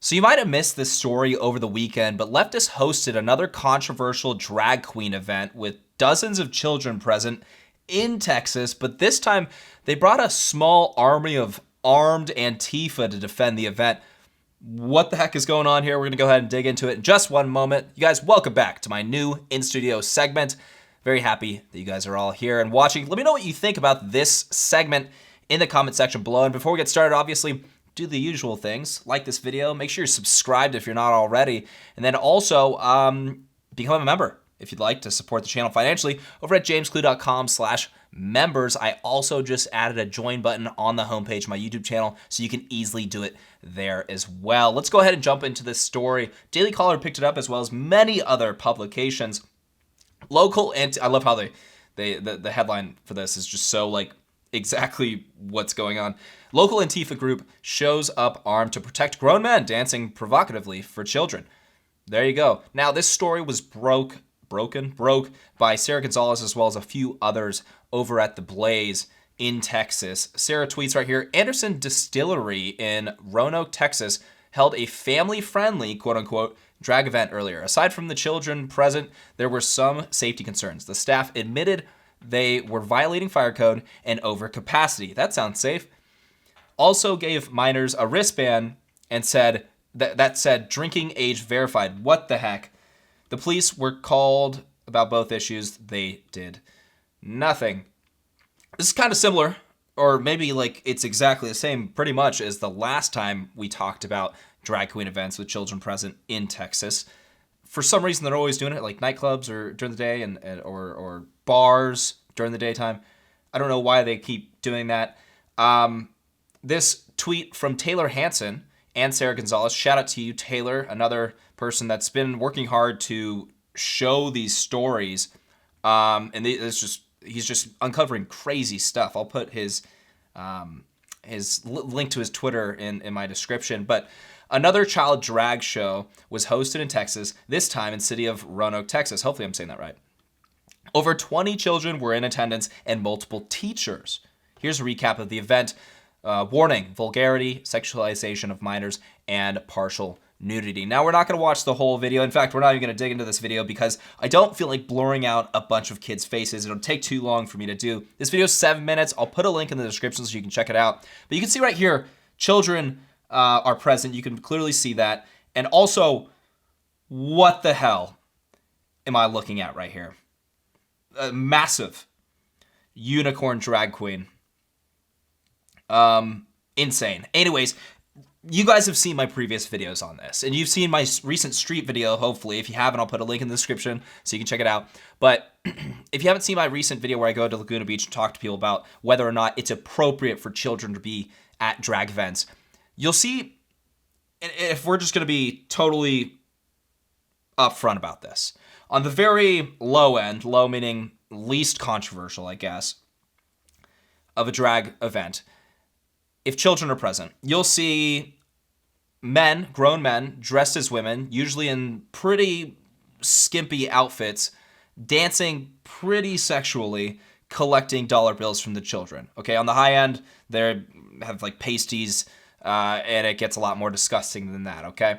So you might have missed this story over the weekend, but leftists hosted another controversial drag queen event with dozens of children present in Texas, but this time they brought a small army of armed Antifa to defend the event. What the heck is going on here? We're going to go ahead and dig into it in just one moment. You guys, welcome back to my new in-studio segment. Very happy that you guys are all here and watching. Let me know what you think about this segment in the comment section below. And before we get started, obviously, do the usual things. Like this video. Make sure you're subscribed if you're not already. And then also become a member if you'd like to support the channel financially over at jamesklug.com/members. I also just added a join button on the homepage of my YouTube channel, so you can easily do it there as well. Let's go ahead and jump into this story. Daily Caller picked it up, as well as many other publications. I love how the headline for this is just so like exactly what's going on. Local Antifa group shows up armed to protect grown men dancing provocatively for children. There you go. Now, this story was broke by Sarah Gonzalez, as well as a few others over at The Blaze in Texas. Sarah tweets right here, Anderson Distillery in Roanoke, Texas, held a family-friendly, quote-unquote, drag event earlier. Aside from the children present, there were some safety concerns. The staff admitted they were violating fire code and overcapacity. That sounds safe. Also gave minors a wristband and said that said drinking age verified. What the heck? The police were called about both issues. They did nothing. This is kind of similar, or maybe like it's exactly the same pretty much as the last time we talked about drag queen events with children present in Texas. For some reason, they're always doing it like nightclubs or during the day or bars during the daytime. I don't know why they keep doing that. This tweet from Taylor Hanson and Sarah Gonzalez. Shout out to you, Taylor, another person that's been working hard to show these stories. He's just uncovering crazy stuff. I'll put his link to his Twitter in my description. But another child drag show was hosted in Texas, this time in the city of Roanoke, Texas. Hopefully I'm saying that right. Over 20 children were in attendance and multiple teachers. Here's a recap of the event. Warning, vulgarity, sexualization of minors, and partial nudity. Now, we're not going to watch the whole video. In fact, we're not even going to dig into this video because I don't feel like blurring out a bunch of kids' faces. It'll take too long for me to do. This video is 7 minutes. I'll put a link in the description so you can check it out. But you can see right here, children are present. You can clearly see that. And also, what the hell am I looking at right here? A massive unicorn drag queen. Insane. Anyways, you guys have seen my previous videos on this, and you've seen my recent street video, hopefully. If you haven't, I'll put a link in the description so you can check it out. But if you haven't seen my recent video where I go to Laguna Beach and talk to people about whether or not it's appropriate for children to be at drag events, you'll see, if we're just going to be totally upfront about this, on the very low end, low meaning least controversial, I guess, of a drag event, if children are present, you'll see men, grown men, dressed as women, usually in pretty skimpy outfits, dancing pretty sexually, collecting dollar bills from the children. Okay, on the high end, they have like pasties, and it gets a lot more disgusting than that, okay?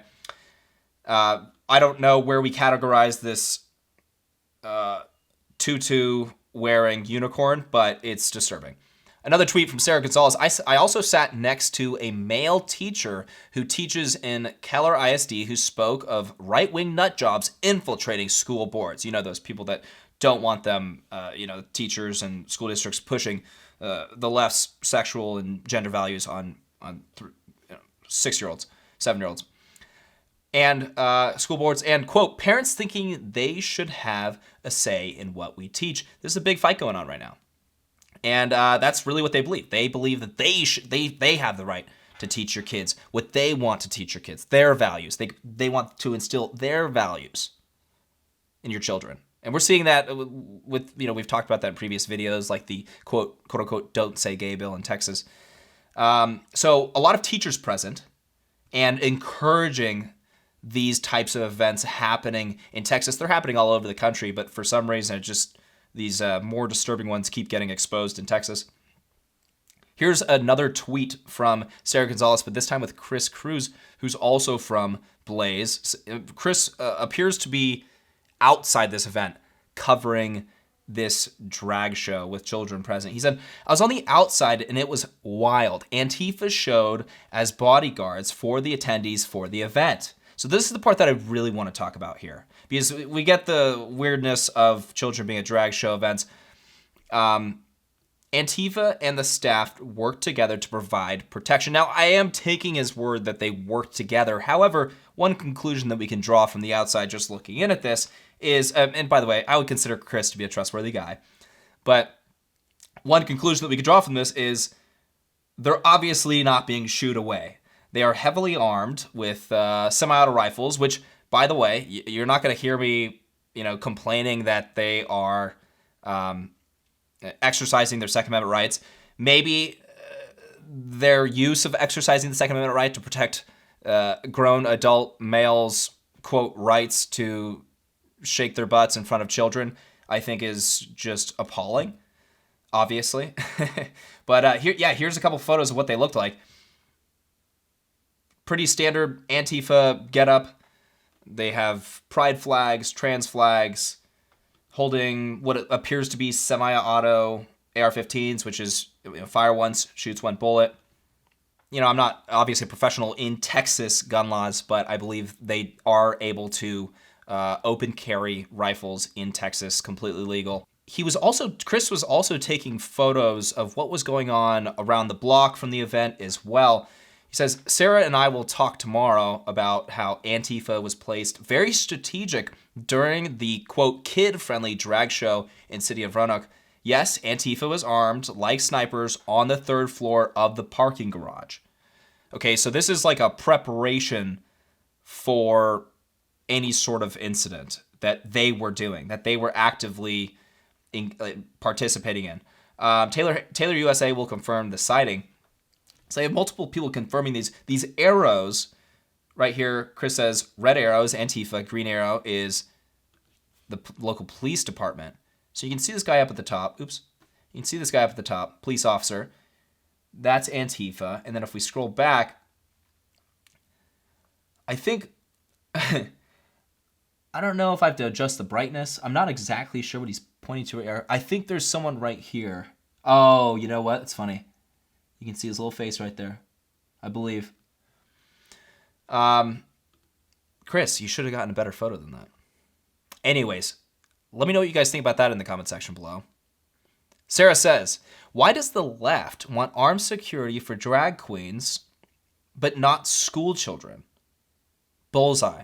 I don't know where we categorize this tutu-wearing unicorn, but it's disturbing. Another tweet from Sarah Gonzalez. I also sat next to a male teacher who teaches in Keller ISD who spoke of right-wing nut jobs infiltrating school boards. You know, those people that don't want them, teachers and school districts pushing the left's sexual and gender values on 6-year-olds, 7-year-olds. And school boards and, quote, parents thinking they should have a say in what we teach. There's a big fight going on right now. And that's really what they believe. They believe that they have the right to teach your kids what they want to teach your kids, their values. They want to instill their values in your children. And we're seeing that with, we've talked about that in previous videos, like the quote unquote, don't say gay bill in Texas. So a lot of teachers present and encouraging these types of events happening in Texas. They're happening all over the country, but for some reason, these more disturbing ones keep getting exposed in Texas. Here's another tweet from Sarah Gonzalez, but this time with Chris Cruz, who's also from Blaze. Chris appears to be outside this event, covering this drag show with children present. He said, I was on the outside and it was wild. Antifa showed as bodyguards for the attendees for the event. So this is the part that I really want to talk about here, because we get the weirdness of children being at drag show events. Antifa and the staff worked together to provide protection. Now, I am taking his word that they worked together. However, one conclusion that we can draw from the outside just looking in at this is, and by the way, I would consider Chris to be a trustworthy guy, but one conclusion that we could draw from this is they're obviously not being shooed away. They are heavily armed with semi-auto rifles, which, by the way, you're not going to hear me, complaining that they are exercising their Second Amendment rights. Maybe their use of exercising the Second Amendment right to protect grown adult males, quote, rights to shake their butts in front of children, I think is just appalling, obviously. But here's a couple photos of what they looked like. Pretty standard Antifa getup. They have pride flags, trans flags, holding what appears to be semi-auto AR-15s, which is fire once, shoots one bullet. I'm not obviously a professional in Texas gun laws, but I believe they are able to open carry rifles in Texas, completely legal. Chris was also taking photos of what was going on around the block from the event as well. He says, Sarah and I will talk tomorrow about how Antifa was placed very strategic during the, quote, kid-friendly drag show in City of Roanoke. Yes, Antifa was armed like snipers on the third floor of the parking garage. Okay, so this is like a preparation for any sort of incident that they were doing, that they were actively participating in. Taylor USA will confirm the sighting. So I have multiple people confirming these arrows right here. Chris says red arrow is Antifa, green arrow is the local police department. So you can see this guy up at the top. Oops. You can see this guy up at the top, police officer. That's Antifa. And then if we scroll back, I think, I don't know if I have to adjust the brightness. I'm not exactly sure what he's pointing to. I think there's someone right here. Oh, you know what? It's funny. You can see his little face right there, I believe. Chris, you should have gotten a better photo than that. Anyways, let me know what you guys think about that in the comment section below. Sarah says, why does the left want armed security for drag queens, but not school children? Bullseye.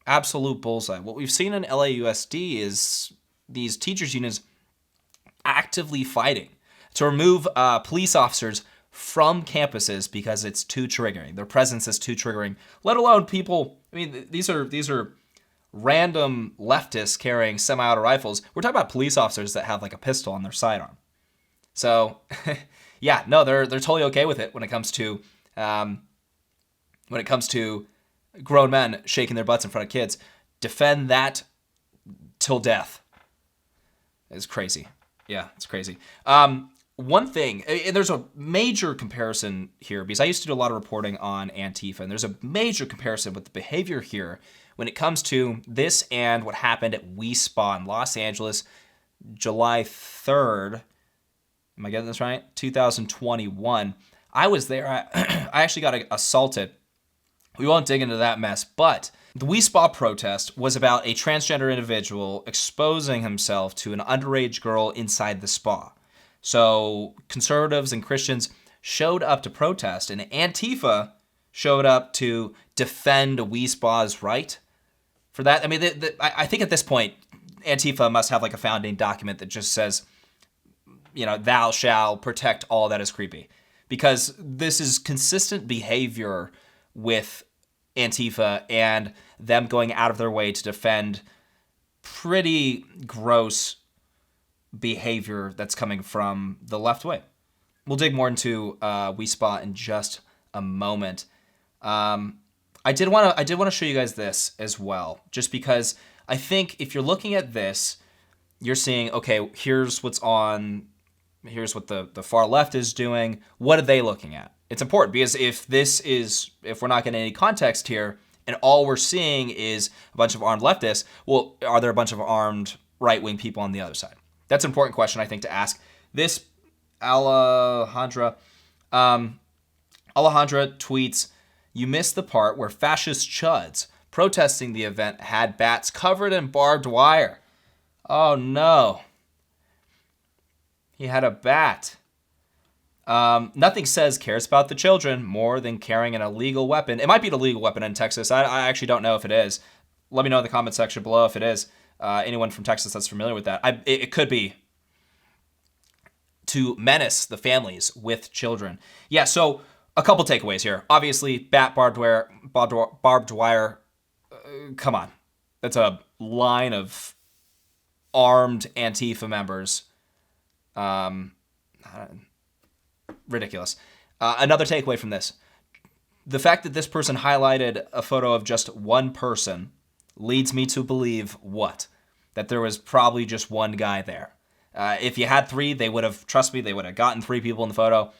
Absolute bullseye. What we've seen in LAUSD is these teachers' unions actively fighting to remove police officers from campuses because it's too triggering. Their presence is too triggering, let alone people. I mean, these are random leftists carrying semi-auto rifles. We're talking about police officers that have like a pistol on their sidearm. So, yeah, no, they're totally okay with it when it comes to grown men shaking their butts in front of kids. Defend that till death. It's crazy. Yeah, it's crazy. One thing, and there's a major comparison here, because I used to do a lot of reporting on Antifa, and there's a major comparison with the behavior here when it comes to this and what happened at We Spa in Los Angeles, July 3rd. Am I getting this right? 2021. I was there. I actually got assaulted. We won't dig into that mess, but the We Spa protest was about a transgender individual exposing himself to an underage girl inside the spa. So conservatives and Christians showed up to protest, and Antifa showed up to defend We Spa's right for that. I mean, I think at this point, Antifa must have like a founding document that just says, thou shall protect all that is creepy. Because this is consistent behavior with Antifa and them going out of their way to defend pretty gross behavior that's coming from the left way. We'll dig more into We Spa in just a moment. I did want to show you guys this as well, just because I think if you're looking at this, you're seeing, okay, here's what's on Here's what the far left is doing. What are they looking at? It's important because if we're not getting any context here and all we're seeing is a bunch of armed leftists, well, are there a bunch of armed right-wing people on the other side? That's an important question, I think, to ask. This Alejandra tweets, "You missed the part where fascist chuds protesting the event had bats covered in barbed wire." Oh no. He had a bat. Nothing says cares about the children more than carrying an illegal weapon. It might be an illegal weapon in Texas. I actually don't know if it is. Let me know in the comment section below if it is. Anyone from Texas that's familiar with that. It could be to menace the families with children. Yeah, so a couple takeaways here. Obviously, bat, barbed wire. Come on. That's a line of armed Antifa members. Ridiculous. Another takeaway from this. The fact that this person highlighted a photo of just one person leads me to believe what? That there was probably just one guy there. If you had three, they would have, trust me, they would have gotten three people in the photo.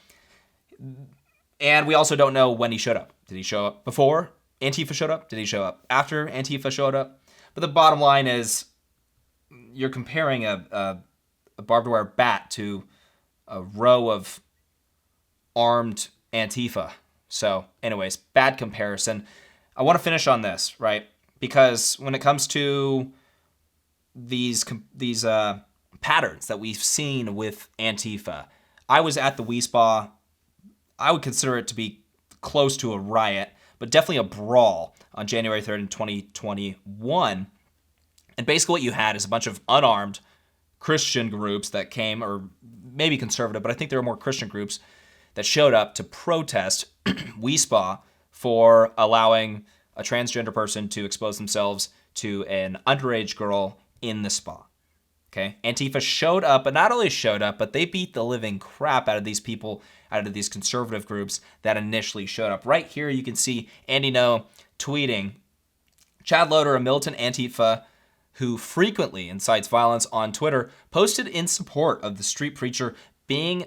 And we also don't know when he showed up. Did he show up before Antifa showed up? Did he show up after Antifa showed up? But the bottom line is you're comparing a barbed wire bat to a row of armed Antifa. So anyways, bad comparison. I want to finish on this, right? Because when it comes to these patterns that we've seen with Antifa, I was at the WeSpa. I would consider it to be close to a riot, but definitely a brawl on January 3rd in 2021. And basically what you had is a bunch of unarmed Christian groups that came, or maybe conservative, but I think there were more Christian groups that showed up to protest WeSpa for allowing a transgender person to expose themselves to an underage girl in the spa. Okay, Antifa showed up, but not only showed up, but they beat the living crap out of these people, out of these conservative groups that initially showed up. Right here, you can see Andy No tweeting, "Chad Loader, a militant Antifa who frequently incites violence on Twitter, posted in support of the street preacher being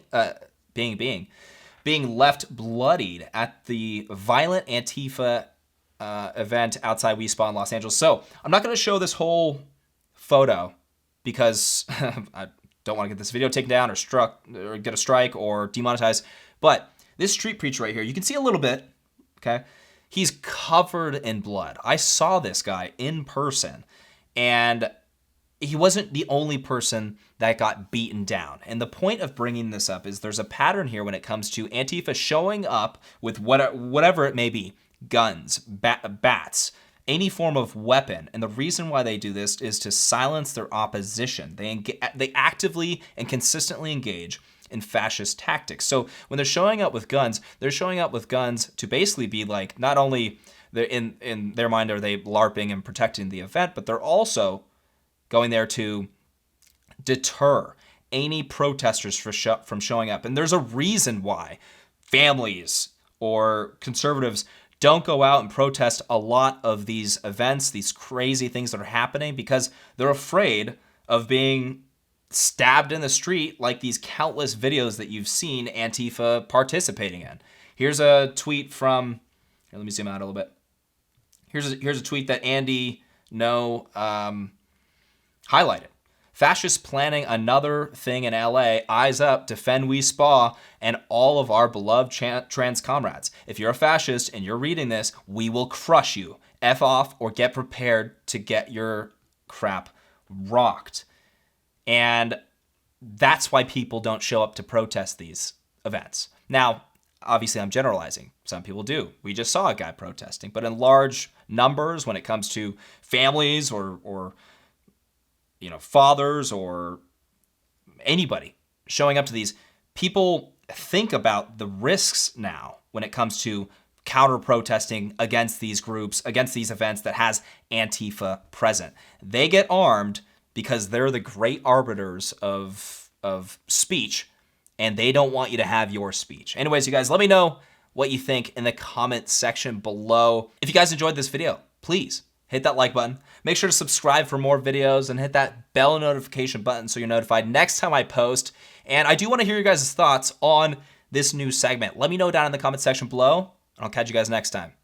left bloodied at the violent Antifa event outside WeSpa in Los Angeles." So I'm not going to show this whole photo because I don't want to get this video taken down or get a strike or demonetized. But this street preacher right here, you can see a little bit, okay? He's covered in blood. I saw this guy in person, and he wasn't the only person that got beaten down. And the point of bringing this up is there's a pattern here when it comes to Antifa showing up with whatever it may be, guns, bats, any form of weapon. And the reason why they do this is to silence their opposition. They actively and consistently engage in fascist tactics. So when they're showing up with guns, they're showing up with guns to basically be like, not only they're in their mind are they LARPing and protecting the event, but they're also going there to deter any protesters from showing up. And there's a reason why families or conservatives don't go out and protest a lot of these events, these crazy things that are happening, because they're afraid of being stabbed in the street like these countless videos that you've seen Antifa participating in. Here's a tweet from, here, let me zoom out a little bit. Here's a tweet that Andy No highlighted. "Fascists planning another thing in LA. Eyes up, defend WeSpa and all of our beloved trans comrades. If you're a fascist and you're reading this, we will crush you. F off or get prepared to get your crap rocked." And that's why people don't show up to protest these events. Now, obviously I'm generalizing. Some people do. We just saw a guy protesting. But in large numbers, when it comes to families or fathers or anybody showing up to these, people think about the risks now when it comes to counter-protesting against these groups, against these events that has Antifa present. They get armed because they're the great arbiters of speech, and they don't want you to have your speech. Anyways, you guys, let me know what you think in the comment section below. If you guys enjoyed this video, please hit that like button. Make sure to subscribe for more videos and hit that bell notification button so you're notified next time I post. And I do want to hear your guys' thoughts on this new segment. Let me know down in the comment section below, and I'll catch you guys next time.